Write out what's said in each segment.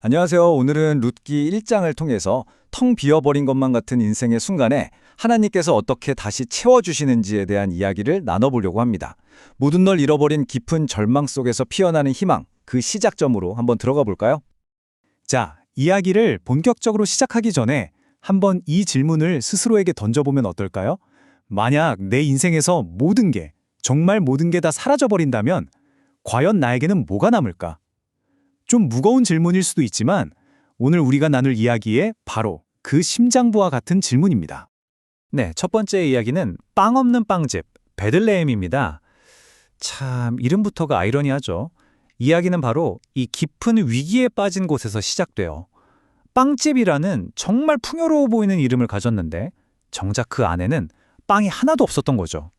안녕하세요. 오늘은 룻기 1장을 통해서 텅 비어버린 것만 같은 인생의 순간에 하나님께서 어떻게 다시 채워주시는지에 대한 이야기를 나눠보려고 합니다. 모든 걸 잃어버린 깊은 절망 속에서 피어나는 희망, 그 시작점으로 한번 들어가 볼까요? 자, 이야기를 본격적으로 시작하기 전에 한번 이 질문을 스스로에게 던져보면 어떨까요? 만약 내 인생에서 모든 게, 정말 모든 게 다 사라져버린다면 과연 나에게는 뭐가 남을까? 좀 무거운 질문일 수도 있지만 오늘 우리가 나눌 이야기에 바로 그 심장부와 같은 질문입니다. 네, 첫 번째 이야기는 빵 없는 빵집, 베들레헴입니다. 참, 이름부터가 아이러니하죠. 이야기는 바로 이 깊은 위기에 빠진 곳에서 시작돼요. 빵집이라는 정말 풍요로워 보이는 이름을 가졌는데 정작 그 안에는 빵이 하나도 없었던 거죠.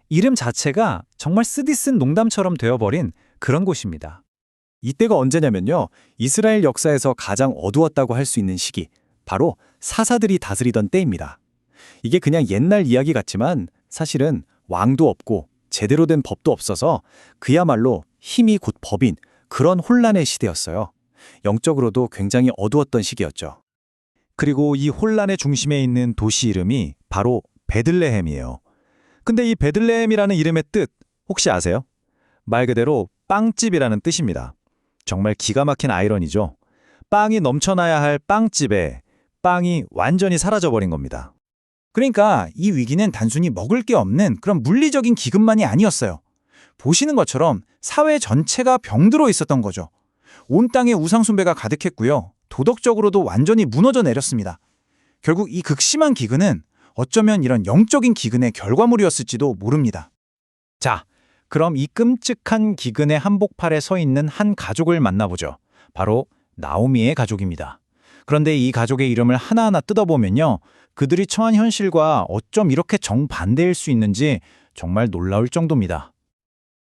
이름 자체가 정말 쓰디쓴 농담처럼 되어버린 그런 곳입니다. 이때가 언제냐면요. 이스라엘 역사에서 가장 어두웠다고 할 수 있는 시기, 바로 사사들이 다스리던 때입니다. 이게 그냥 옛날 이야기 같지만 사실은 왕도 없고 제대로 된 법도 없어서 그야말로 힘이 곧 법인 그런 혼란의 시대였어요. 영적으로도 굉장히 어두웠던 시기였죠. 그리고 이 혼란의 중심에 있는 도시 이름이 바로 베들레헴이에요. 근데 이 베들레헴이라는 이름의 뜻 혹시 아세요? 말 그대로 빵집이라는 뜻입니다. 정말 기가 막힌 아이러니죠. 빵이 넘쳐나야 할 빵집에 빵이 완전히 사라져버린 겁니다. 그러니까 이 위기는 단순히 먹을 게 없는 그런 물리적인 기근만이 아니었어요. 보시는 것처럼 사회 전체가 병들어 있었던 거죠. 온 땅에 우상숭배가 가득했고요. 도덕적으로도 완전히 무너져 내렸습니다. 결국 이 극심한 기근은 어쩌면 이런 영적인 기근의 결과물이었을지도 모릅니다. 자, 그럼 이 끔찍한 기근의 한복판에 서 있는 한 가족을 만나보죠. 바로 나오미의 가족입니다. 그런데 이 가족의 이름을 하나하나 뜯어보면요. 그들이 처한 현실과 어쩜 이렇게 정반대일 수 있는지 정말 놀라울 정도입니다.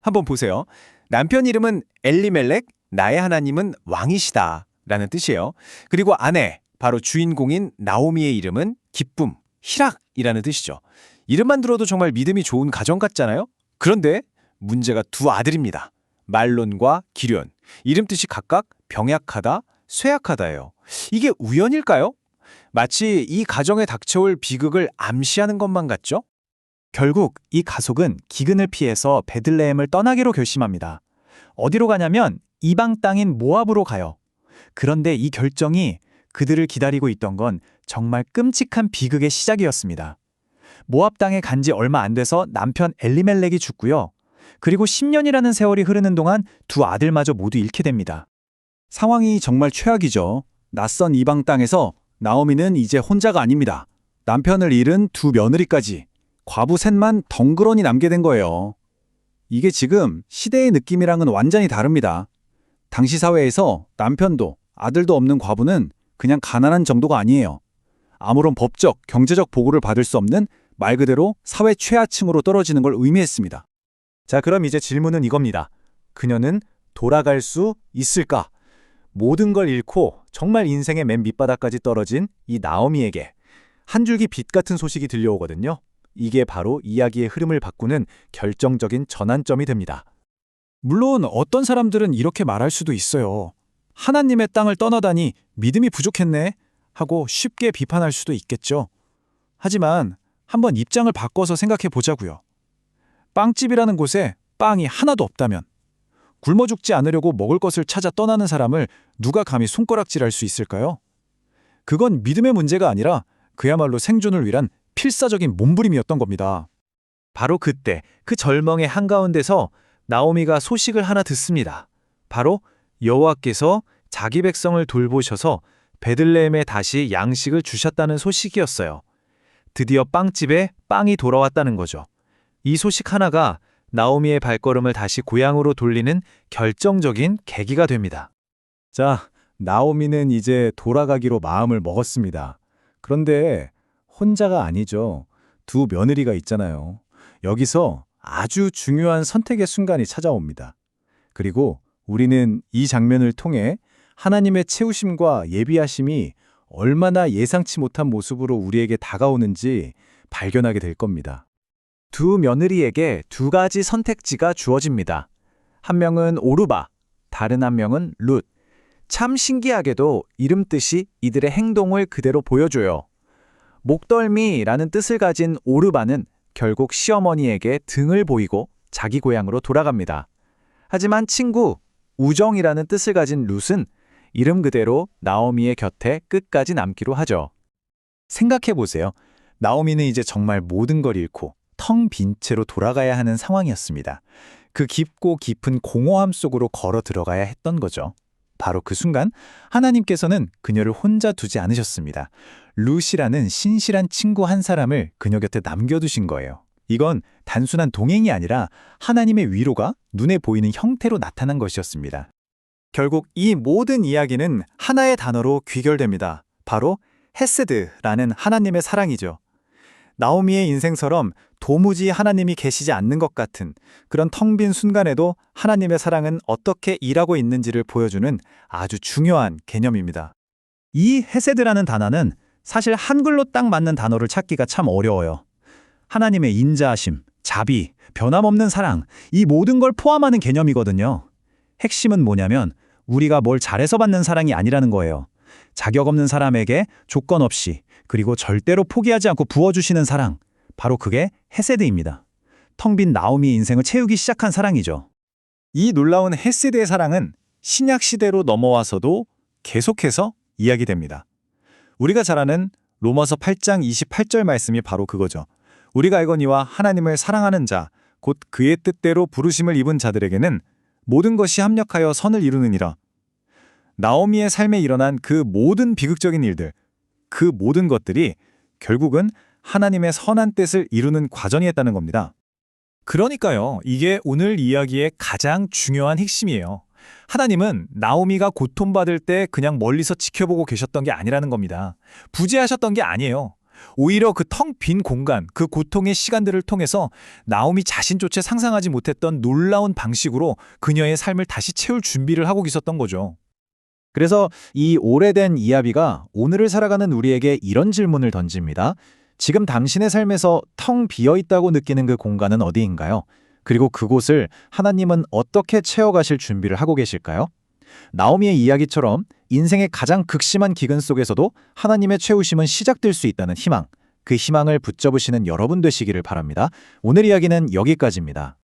한번 보세요. 남편 이름은 엘리멜렉, 나의 하나님은 왕이시다 라는 뜻이에요. 그리고 아내, 바로 주인공인 나오미의 이름은 기쁨, 희락이라는 뜻이죠. 이름만 들어도 정말 믿음이 좋은 가정 같잖아요? 그런데 문제가 두 아들입니다. 말론과 기련. 이름 뜻이 각각 병약하다, 쇠약하다예요. 이게 우연일까요? 마치 이 가정에 닥쳐올 비극을 암시하는 것만 같죠? 결국 이 가족은 기근을 피해서 베들레헴을 떠나기로 결심합니다. 어디로 가냐면 이방 땅인 모압으로 가요. 그런데 이 결정이 그들을 기다리고 있던 건 정말 끔찍한 비극의 시작이었습니다. 모압 땅에 간 지 얼마 안 돼서 남편 엘리멜렉이 죽고요. 그리고 10년이라는 세월이 흐르는 동안 두 아들마저 모두 잃게 됩니다. 상황이 정말 최악이죠. 낯선 이방 땅에서 나오미는 이제 혼자가 아닙니다. 남편을 잃은 두 며느리까지 과부 셋만 덩그러니 남게 된 거예요. 이게 지금 시대의 느낌이랑은 완전히 다릅니다. 당시 사회에서 남편도 아들도 없는 과부는 그냥 가난한 정도가 아니에요. 아무런 법적, 경제적 보호를 받을 수 없는 말 그대로 사회 최하층으로 떨어지는 걸 의미했습니다. 자, 그럼 이제 질문은 이겁니다. 그녀는 돌아갈 수 있을까? 모든 걸 잃고 정말 인생의 맨 밑바닥까지 떨어진 이 나오미에게 한 줄기 빛 같은 소식이 들려오거든요. 이게 바로 이야기의 흐름을 바꾸는 결정적인 전환점이 됩니다. 물론 어떤 사람들은 이렇게 말할 수도 있어요. 하나님의 땅을 떠나다니 믿음이 부족했네 하고 쉽게 비판할 수도 있겠죠. 하지만 한번 입장을 바꿔서 생각해 보자고요. 빵집이라는 곳에 빵이 하나도 없다면 굶어 죽지 않으려고 먹을 것을 찾아 떠나는 사람을 누가 감히 손가락질할 수 있을까요? 그건 믿음의 문제가 아니라 그야말로 생존을 위한 필사적인 몸부림이었던 겁니다. 바로 그때 그 절망의 한가운데서 나오미가 소식을 하나 듣습니다. 바로 여호와께서 자기 백성을 돌보셔서 베들레헴에 다시 양식을 주셨다는 소식이었어요. 드디어 빵집에 빵이 돌아왔다는 거죠. 이 소식 하나가 나오미의 발걸음을 다시 고향으로 돌리는 결정적인 계기가 됩니다. 자, 나오미는 이제 돌아가기로 마음을 먹었습니다. 그런데 혼자가 아니죠. 두 며느리가 있잖아요. 여기서 아주 중요한 선택의 순간이 찾아옵니다. 그리고 우리는 이 장면을 통해 하나님의 채우심과 예비하심이 얼마나 예상치 못한 모습으로 우리에게 다가오는지 발견하게 될 겁니다. 두 며느리에게 두 가지 선택지가 주어집니다. 한 명은 오르바, 다른 한 명은 룻. 참 신기하게도 이름 뜻이 이들의 행동을 그대로 보여줘요. 목덜미라는 뜻을 가진 오르바는 결국 시어머니에게 등을 보이고 자기 고향으로 돌아갑니다. 하지만 친구, 우정이라는 뜻을 가진 룻은 이름 그대로 나오미의 곁에 끝까지 남기로 하죠. 생각해보세요. 나오미는 이제 정말 모든 걸 잃고 텅 빈 채로 돌아가야 하는 상황이었습니다. 그 깊고 깊은 공허함 속으로 걸어 들어가야 했던 거죠. 바로 그 순간 하나님께서는 그녀를 혼자 두지 않으셨습니다. 룻이라는 신실한 친구 한 사람을 그녀 곁에 남겨두신 거예요. 이건 단순한 동행이 아니라 하나님의 위로가 눈에 보이는 형태로 나타난 것이었습니다. 결국 이 모든 이야기는 하나의 단어로 귀결됩니다. 바로 헤세드라는 하나님의 사랑이죠. 나오미의 인생처럼 도무지 하나님이 계시지 않는 것 같은 그런 텅 빈 순간에도 하나님의 사랑은 어떻게 일하고 있는지를 보여주는 아주 중요한 개념입니다. 이 헤세드라는 단어는 사실 한글로 딱 맞는 단어를 찾기가 참 어려워요. 하나님의 인자하심, 자비, 변함없는 사랑, 이 모든 걸 포함하는 개념이거든요. 핵심은 뭐냐면 우리가 뭘 잘해서 받는 사랑이 아니라는 거예요. 자격 없는 사람에게 조건 없이 그리고 절대로 포기하지 않고 부어주시는 사랑, 바로 그게 헤세드입니다. 텅 빈 나오미의 인생을 채우기 시작한 사랑이죠. 이 놀라운 헤세드의 사랑은 신약 시대로 넘어와서도 계속해서 이야기됩니다. 우리가 잘 아는 로마서 8장 28절 말씀이 바로 그거죠. 우리가 알거니와 하나님을 사랑하는 자, 곧 그의 뜻대로 부르심을 입은 자들에게는 모든 것이 합력하여 선을 이루느니라. 나오미의 삶에 일어난 그 모든 비극적인 일들, 그 모든 것들이 결국은 하나님의 선한 뜻을 이루는 과정이었다는 겁니다. 그러니까요. 이게 오늘 이야기의 가장 중요한 핵심이에요. 하나님은 나오미가 고통받을 때 그냥 멀리서 지켜보고 계셨던 게 아니라는 겁니다. 부재하셨던 게 아니에요. 오히려 그 텅 빈 공간, 그 고통의 시간들을 통해서 나오미 자신조차 상상하지 못했던 놀라운 방식으로 그녀의 삶을 다시 채울 준비를 하고 계셨던 거죠. 그래서 이 오래된 이야기가 오늘을 살아가는 우리에게 이런 질문을 던집니다. 지금 당신의 삶에서 텅 비어 있다고 느끼는 그 공간은 어디인가요? 그리고 그곳을 하나님은 어떻게 채워가실 준비를 하고 계실까요? 나오미의 이야기처럼 인생의 가장 극심한 기근 속에서도 하나님의 채우심은 시작될 수 있다는 희망, 그 희망을 붙잡으시는 여러분 되시기를 바랍니다. 오늘 이야기는 여기까지입니다.